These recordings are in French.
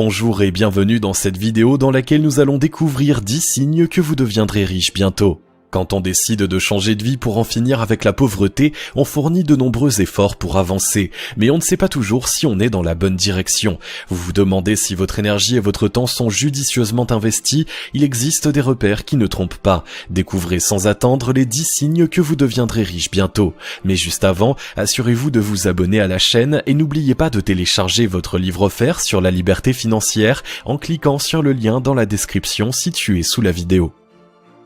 Bonjour et bienvenue dans cette vidéo dans laquelle nous allons découvrir 10 signes que vous deviendrez riche bientôt. Quand on décide de changer de vie pour en finir avec la pauvreté, on fournit de nombreux efforts pour avancer, mais on ne sait pas toujours si on est dans la bonne direction. Vous vous demandez si votre énergie et votre temps sont judicieusement investis, il existe des repères qui ne trompent pas. Découvrez sans attendre les 10 signes que vous deviendrez riche bientôt. Mais juste avant, assurez-vous de vous abonner à la chaîne et n'oubliez pas de télécharger votre livre offert sur la liberté financière en cliquant sur le lien dans la description situé sous la vidéo.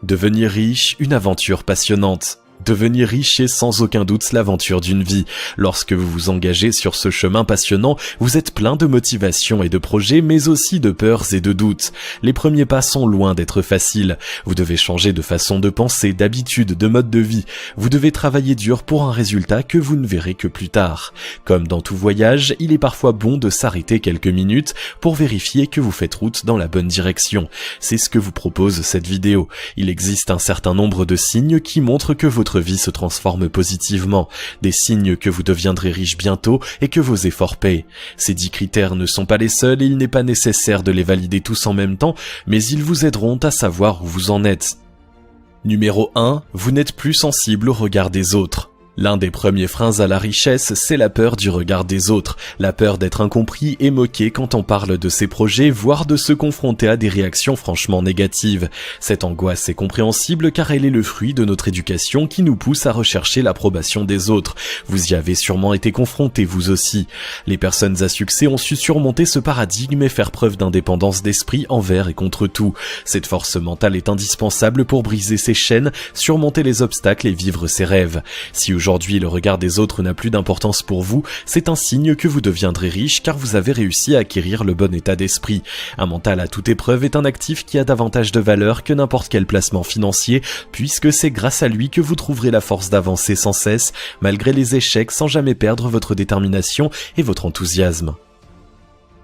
Devenir riche, une aventure passionnante. Devenir riche est sans aucun doute l'aventure d'une vie. Lorsque vous vous engagez sur ce chemin passionnant, vous êtes plein de motivation et de projets, mais aussi de peurs et de doutes. Les premiers pas sont loin d'être faciles. Vous devez changer de façon de penser, d'habitude, de mode de vie. Vous devez travailler dur pour un résultat que vous ne verrez que plus tard. Comme dans tout voyage, il est parfois bon de s'arrêter quelques minutes pour vérifier que vous faites route dans la bonne direction. C'est ce que vous propose cette vidéo. Il existe un certain nombre de signes qui montrent que votre vie se transforme positivement, des signes que vous deviendrez riche bientôt et que vos efforts paient. Ces 10 critères ne sont pas les seuls et il n'est pas nécessaire de les valider tous en même temps, mais ils vous aideront à savoir où vous en êtes. Numéro 1, vous n'êtes plus sensible au regard des autres. L'un des premiers freins à la richesse, c'est la peur du regard des autres, la peur d'être incompris et moqué quand on parle de ses projets, voire de se confronter à des réactions franchement négatives. Cette angoisse est compréhensible car elle est le fruit de notre éducation qui nous pousse à rechercher l'approbation des autres. Vous y avez sûrement été confronté vous aussi. Les personnes à succès ont su surmonter ce paradigme et faire preuve d'indépendance d'esprit envers et contre tout. Cette force mentale est indispensable pour briser ses chaînes, surmonter les obstacles et vivre ses rêves. Si aujourd'hui le regard des autres n'a plus d'importance pour vous, c'est un signe que vous deviendrez riche car vous avez réussi à acquérir le bon état d'esprit. Un mental à toute épreuve est un actif qui a davantage de valeur que n'importe quel placement financier puisque c'est grâce à lui que vous trouverez la force d'avancer sans cesse, malgré les échecs sans jamais perdre votre détermination et votre enthousiasme.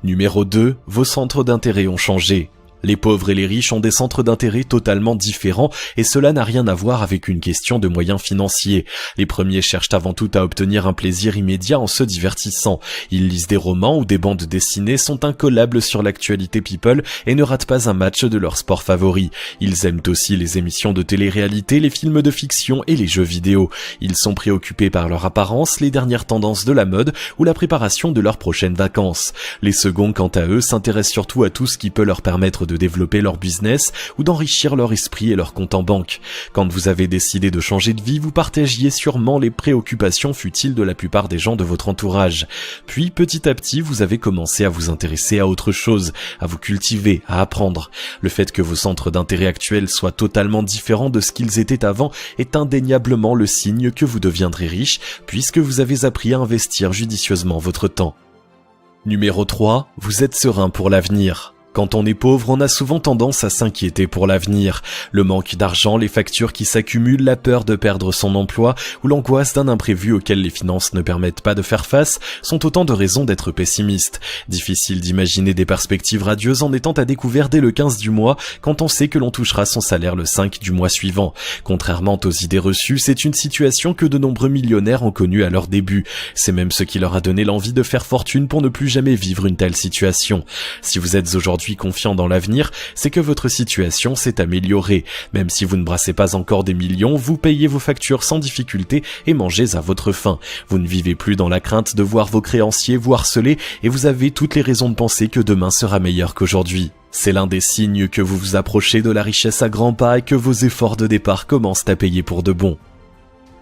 Numéro 2, vos centres d'intérêt ont changé. Les pauvres et les riches ont des centres d'intérêt totalement différents et cela n'a rien à voir avec une question de moyens financiers. Les premiers cherchent avant tout à obtenir un plaisir immédiat en se divertissant. Ils lisent des romans ou des bandes dessinées, sont incollables sur l'actualité people et ne ratent pas un match de leur sport favori. Ils aiment aussi les émissions de télé-réalité, les films de fiction et les jeux vidéo. Ils sont préoccupés par leur apparence, les dernières tendances de la mode ou la préparation de leurs prochaines vacances. Les seconds, quant à eux, s'intéressent surtout à tout ce qui peut leur permettre de développer leur business ou d'enrichir leur esprit et leur compte en banque. Quand vous avez décidé de changer de vie, vous partagiez sûrement les préoccupations futiles de la plupart des gens de votre entourage. Puis petit à petit, vous avez commencé à vous intéresser à autre chose, à vous cultiver, à apprendre. Le fait que vos centres d'intérêt actuels soient totalement différents de ce qu'ils étaient avant est indéniablement le signe que vous deviendrez riche puisque vous avez appris à investir judicieusement votre temps. Numéro 3, vous êtes serein pour l'avenir. Quand on est pauvre, on a souvent tendance à s'inquiéter pour l'avenir. Le manque d'argent, les factures qui s'accumulent, la peur de perdre son emploi ou l'angoisse d'un imprévu auquel les finances ne permettent pas de faire face sont autant de raisons d'être pessimiste. Difficile d'imaginer des perspectives radieuses en étant à découvert dès le 15 du mois quand on sait que l'on touchera son salaire le 5 du mois suivant. Contrairement aux idées reçues, c'est une situation que de nombreux millionnaires ont connue à leur début. C'est même ce qui leur a donné l'envie de faire fortune pour ne plus jamais vivre une telle situation. Si vous êtes aujourd'hui confiant dans l'avenir, c'est que votre situation s'est améliorée. Même si vous ne brassez pas encore des millions, vous payez vos factures sans difficulté et mangez à votre faim. Vous ne vivez plus dans la crainte de voir vos créanciers vous harceler et vous avez toutes les raisons de penser que demain sera meilleur qu'aujourd'hui. C'est l'un des signes que vous vous approchez de la richesse à grands pas et que vos efforts de départ commencent à payer pour de bon.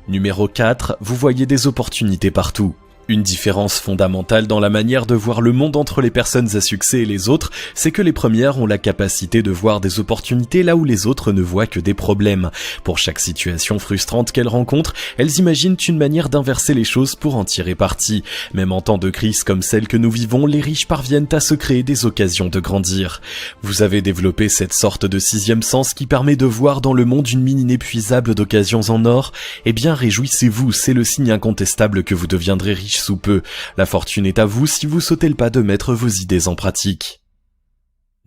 Numéro 4, vous voyez des opportunités partout. Une différence fondamentale dans la manière de voir le monde entre les personnes à succès et les autres, c'est que les premières ont la capacité de voir des opportunités là où les autres ne voient que des problèmes. Pour chaque situation frustrante qu'elles rencontrent, elles imaginent une manière d'inverser les choses pour en tirer parti. Même en temps de crise comme celle que nous vivons, les riches parviennent à se créer des occasions de grandir. Vous avez développé cette sorte de sixième sens qui permet de voir dans le monde une mine inépuisable d'occasions en or. Eh bien, réjouissez-vous, c'est le signe incontestable que vous deviendrez riche sous peu. La fortune est à vous si vous sautez le pas de mettre vos idées en pratique.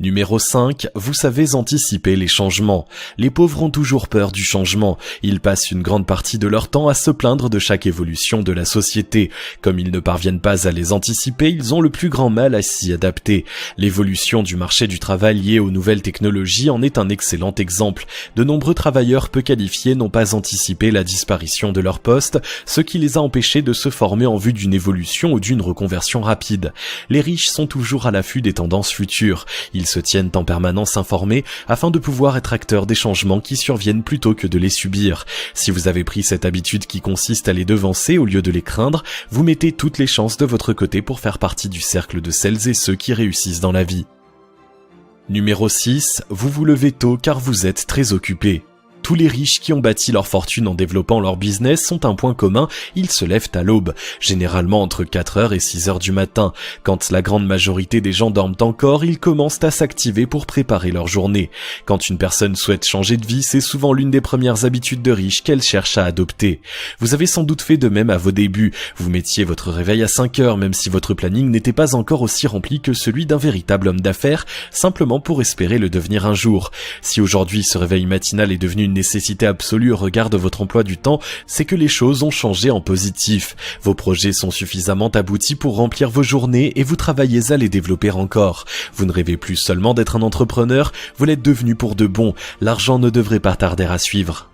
Numéro 5, vous savez anticiper les changements. Les pauvres ont toujours peur du changement. Ils passent une grande partie de leur temps à se plaindre de chaque évolution de la société. Comme ils ne parviennent pas à les anticiper, ils ont le plus grand mal à s'y adapter. L'évolution du marché du travail liée aux nouvelles technologies en est un excellent exemple. De nombreux travailleurs peu qualifiés n'ont pas anticipé la disparition de leur poste, ce qui les a empêchés de se former en vue d'une évolution ou d'une reconversion rapide. Les riches sont toujours à l'affût des tendances futures. Ils se tiennent en permanence informés afin de pouvoir être acteurs des changements qui surviennent plutôt que de les subir. Si vous avez pris cette habitude qui consiste à les devancer au lieu de les craindre, vous mettez toutes les chances de votre côté pour faire partie du cercle de celles et ceux qui réussissent dans la vie. Numéro 6, vous vous levez tôt car vous êtes très occupé. Tous les riches qui ont bâti leur fortune en développant leur business ont un point commun, ils se lèvent à l'aube, généralement entre 4h et 6h du matin. Quand la grande majorité des gens dorment encore, ils commencent à s'activer pour préparer leur journée. Quand une personne souhaite changer de vie, c'est souvent l'une des premières habitudes de riche qu'elle cherche à adopter. Vous avez sans doute fait de même à vos débuts. Vous mettiez votre réveil à 5h, même si votre planning n'était pas encore aussi rempli que celui d'un véritable homme d'affaires, simplement pour espérer le devenir un jour. Si aujourd'hui ce réveil matinal est devenu une nécessité absolue au regard de votre emploi du temps, c'est que les choses ont changé en positif. Vos projets sont suffisamment aboutis pour remplir vos journées et vous travaillez à les développer encore. Vous ne rêvez plus seulement d'être un entrepreneur, vous l'êtes devenu pour de bon. L'argent ne devrait pas tarder à suivre.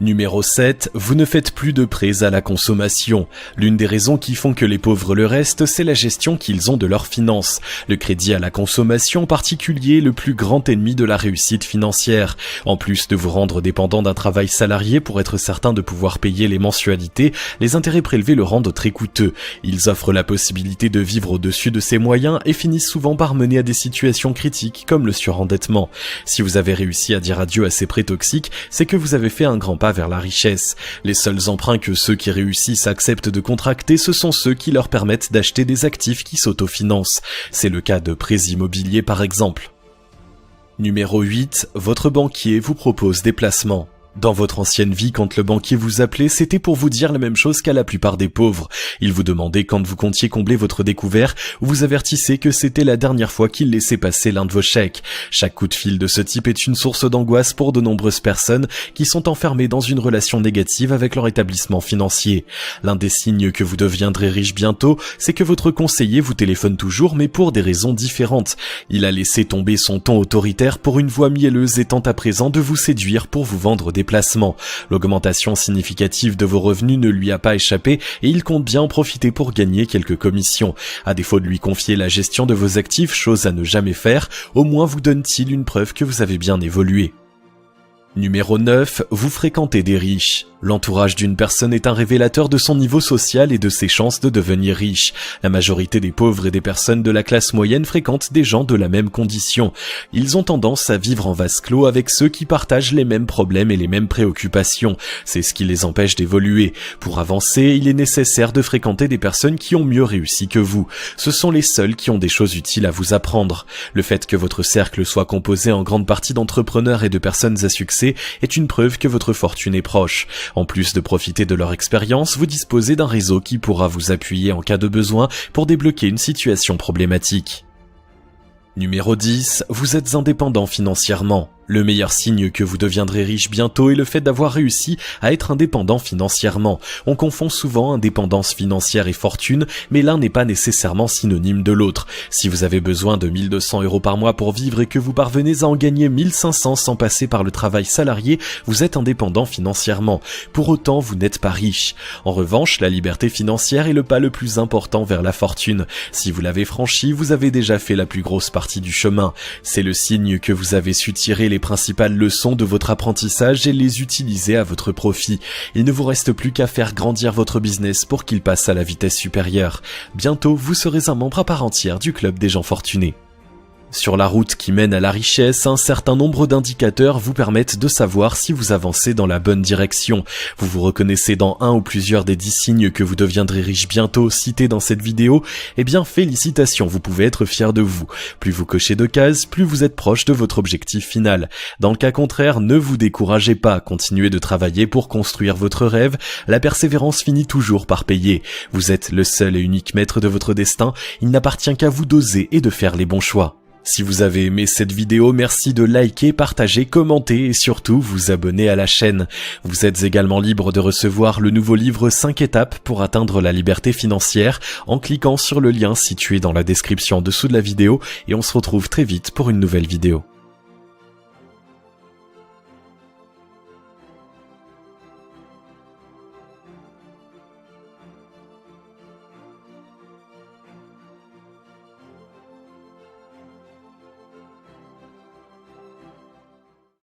Numéro 7, vous ne faites plus de prêts à la consommation. L'une des raisons qui font que les pauvres le restent, c'est la gestion qu'ils ont de leurs finances. Le crédit à la consommation en particulier est le plus grand ennemi de la réussite financière. En plus de vous rendre dépendant d'un travail salarié pour être certain de pouvoir payer les mensualités, les intérêts prélevés le rendent très coûteux. Ils offrent la possibilité de vivre au-dessus de ses moyens et finissent souvent par mener à des situations critiques comme le surendettement. Si vous avez réussi à dire adieu à ces prêts toxiques, c'est que vous avez fait un grand pas vers la richesse. Les seuls emprunts que ceux qui réussissent acceptent de contracter, ce sont ceux qui leur permettent d'acheter des actifs qui s'autofinancent. C'est le cas de prêts immobiliers par exemple. Numéro 8, votre banquier vous propose des placements. Dans votre ancienne vie, quand le banquier vous appelait, c'était pour vous dire la même chose qu'à la plupart des pauvres. Il vous demandait quand vous comptiez combler votre découvert, ou vous avertissait que c'était la dernière fois qu'il laissait passer l'un de vos chèques. Chaque coup de fil de ce type est une source d'angoisse pour de nombreuses personnes qui sont enfermées dans une relation négative avec leur établissement financier. L'un des signes que vous deviendrez riche bientôt, c'est que votre conseiller vous téléphone toujours, mais pour des raisons différentes. Il a laissé tomber son ton autoritaire pour une voix mielleuse et tente à présent de vous séduire pour vous vendre des placements. L'augmentation significative de vos revenus ne lui a pas échappé et il compte bien en profiter pour gagner quelques commissions. À défaut de lui confier la gestion de vos actifs, chose à ne jamais faire, au moins vous donne-t-il une preuve que vous avez bien évolué. Numéro 9, vous fréquentez des riches. L'entourage d'une personne est un révélateur de son niveau social et de ses chances de devenir riche. La majorité des pauvres et des personnes de la classe moyenne fréquentent des gens de la même condition. Ils ont tendance à vivre en vase clos avec ceux qui partagent les mêmes problèmes et les mêmes préoccupations. C'est ce qui les empêche d'évoluer. Pour avancer, il est nécessaire de fréquenter des personnes qui ont mieux réussi que vous. Ce sont les seuls qui ont des choses utiles à vous apprendre. Le fait que votre cercle soit composé en grande partie d'entrepreneurs et de personnes à succès est une preuve que votre fortune est proche. En plus de profiter de leur expérience, vous disposez d'un réseau qui pourra vous appuyer en cas de besoin pour débloquer une situation problématique. Numéro 10, vous êtes indépendant financièrement. Le meilleur signe que vous deviendrez riche bientôt est le fait d'avoir réussi à être indépendant financièrement. On confond souvent indépendance financière et fortune, mais l'un n'est pas nécessairement synonyme de l'autre. Si vous avez besoin de 1200 € par mois pour vivre et que vous parvenez à en gagner 1500 sans passer par le travail salarié, vous êtes indépendant financièrement. Pour autant, vous n'êtes pas riche. En revanche, la liberté financière est le pas le plus important vers la fortune. Si vous l'avez franchi, vous avez déjà fait la plus grosse partie du chemin. C'est le signe que vous avez su tirer les principales leçons de votre apprentissage et les utiliser à votre profit. Il ne vous reste plus qu'à faire grandir votre business pour qu'il passe à la vitesse supérieure. Bientôt, vous serez un membre à part entière du club des gens fortunés. Sur la route qui mène à la richesse, un certain nombre d'indicateurs vous permettent de savoir si vous avancez dans la bonne direction. Vous vous reconnaissez dans un ou plusieurs des 10 signes que vous deviendrez riche bientôt cités dans cette vidéo? Eh bien, félicitations, vous pouvez être fiers de vous. Plus vous cochez de cases, plus vous êtes proche de votre objectif final. Dans le cas contraire, ne vous découragez pas, continuez de travailler pour construire votre rêve. La persévérance finit toujours par payer. Vous êtes le seul et unique maître de votre destin, il n'appartient qu'à vous d'oser et de faire les bons choix. Si vous avez aimé cette vidéo, merci de liker, partager, commenter et surtout vous abonner à la chaîne. Vous êtes également libre de recevoir le nouveau livre 5 étapes pour atteindre la liberté financière en cliquant sur le lien situé dans la description en dessous de la vidéo et on se retrouve très vite pour une nouvelle vidéo.